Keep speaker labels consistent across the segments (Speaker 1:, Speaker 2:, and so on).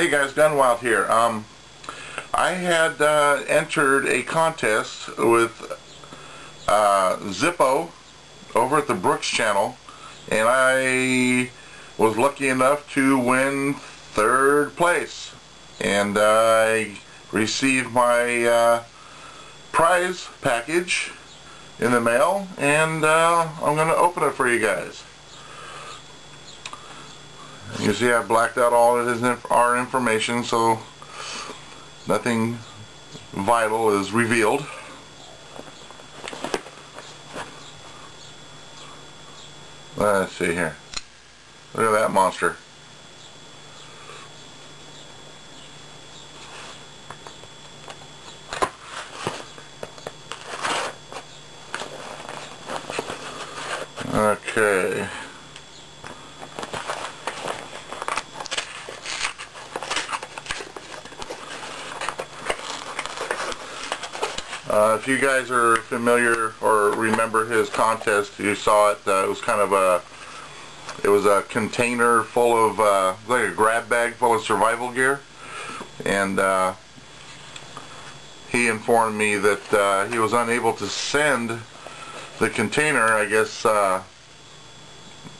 Speaker 1: Hey guys, Gunwild here. I had entered a contest with Zippo over at the Brooks channel, and I was lucky enough to win third place, and I received my prize package in the mail, and I'm going to open it for you guys. You see I blacked out all of our information, so nothing vital is revealed. Let's see here. Look at that monster. Okay. If you guys are familiar or remember his contest, you saw it. It was kind of a container full of like a grab bag full of survival gear, and he informed me that he was unable to send the container. I guess the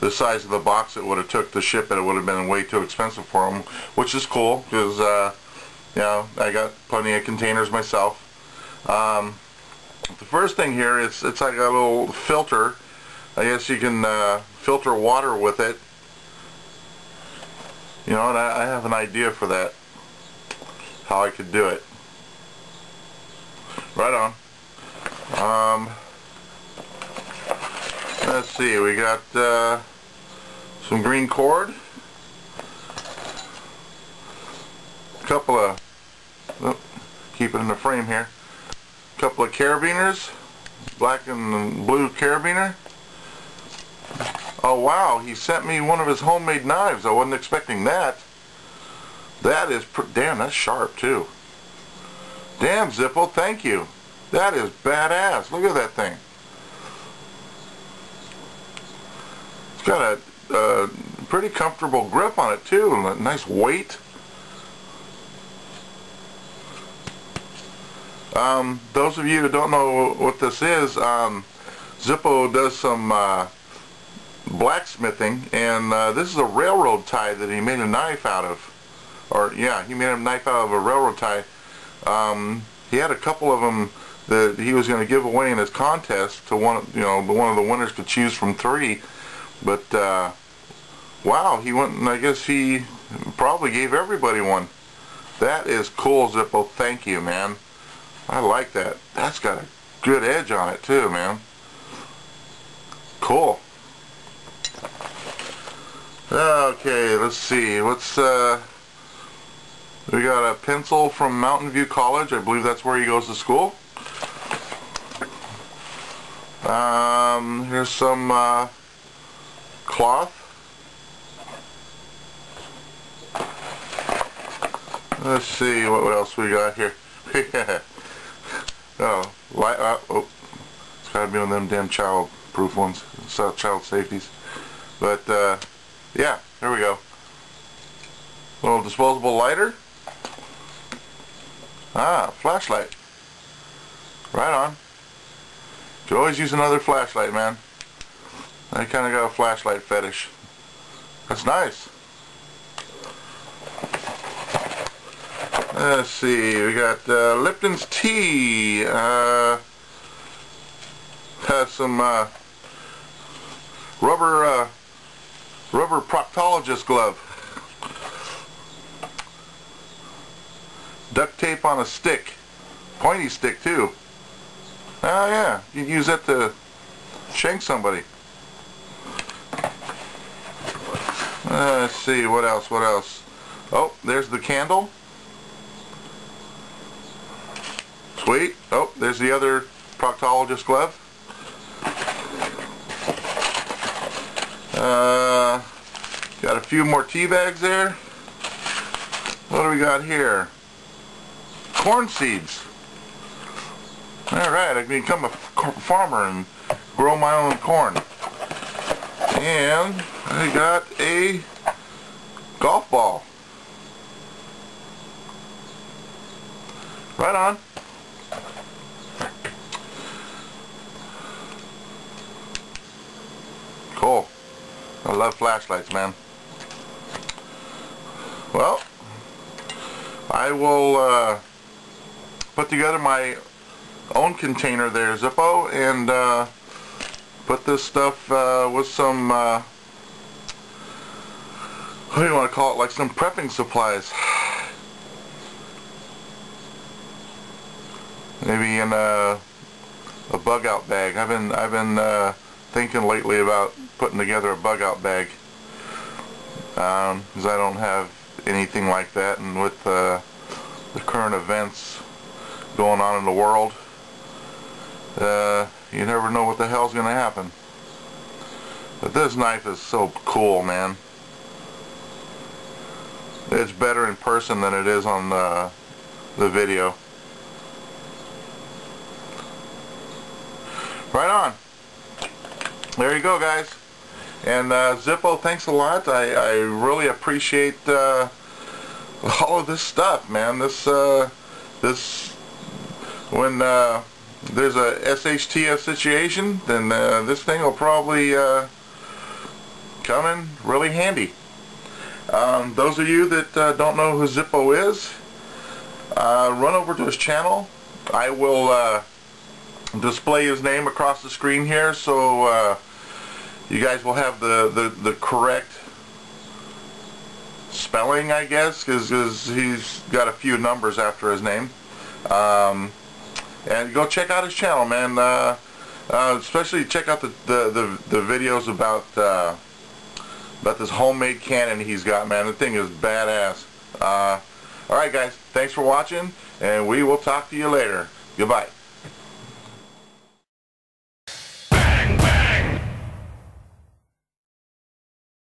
Speaker 1: size of the box it would have took to ship it would have been way too expensive for him, which is cool because you know, I got plenty of containers myself. The first thing here is it's like a little filter. I guess you can filter water with it. You know, and I have an idea for that, how I could do it. Right on. Let's see, we got some green cord, a couple of, keep it in the frame here, a couple of carabiners, black and blue carabiner. Oh wow, he sent me one of his homemade knives. I wasn't expecting that. That is, damn, that's sharp too. Damn, Zippo, thank you. That is badass. Look at that thing. It's got a pretty comfortable grip on it too, and a nice weight. Those of you who don't know what this is, Zippo does some blacksmithing, and this is a railroad tie that he made a knife out of. Or yeah, he made a knife out of a railroad tie. He had a couple of them that he was going to give away in his contest to one of the winners could choose from 3. But wow, he went and I guess he probably gave everybody one. That is cool, Zippo. Thank you, man. I like that. That's got a good edge on it too, man. Cool. Okay, let's see. What's we got a pencil from Mountain View College. I believe that's where he goes to school. Here's some cloth. Let's see what else we got here. Oh, it's gotta be one of them damn child-proof ones, child safeties. But yeah, here we go. Little disposable lighter. Flashlight. Right on. Could always use another flashlight, man. I kind of got a flashlight fetish. That's nice. Let's see, we got Lipton's tea. Has some rubber proctologist glove. Duct tape on a stick. Pointy stick too. Oh yeah, you can use that to shank somebody. Let's see, what else, what else? Oh, there's the candle. Sweet. Oh, there's the other proctologist glove. Got a few more tea bags there. What do we got here? Corn seeds. Alright, I can become a farmer and grow my own corn. And I got a golf ball. Right on. Cool. I love flashlights, man. Well, I will put together my own container there, Zippo, and put this stuff with some, what do you want to call it, like some prepping supplies. Maybe in a bug out bag. I've been thinking lately about putting together a bug out bag, because I don't have anything like that, and with the current events going on in the world, you never know what the hell's gonna happen. But this knife is so cool, man. It's better in person than it is on the video. Right on. There you go, guys. And Zippo, thanks a lot. I really appreciate all of this stuff, man. This when there's a SHTF situation, then this thing will probably come in really handy. Those of you that don't know who Zippo is, run over to his channel. I will display his name across the screen here, so you guys will have the correct spelling, I guess, because he's got a few numbers after his name. And go check out his channel, man. Especially check out the videos about this homemade cannon he's got, man. The thing is badass. Alright, guys, thanks for watching, and we will talk to you later. Goodbye.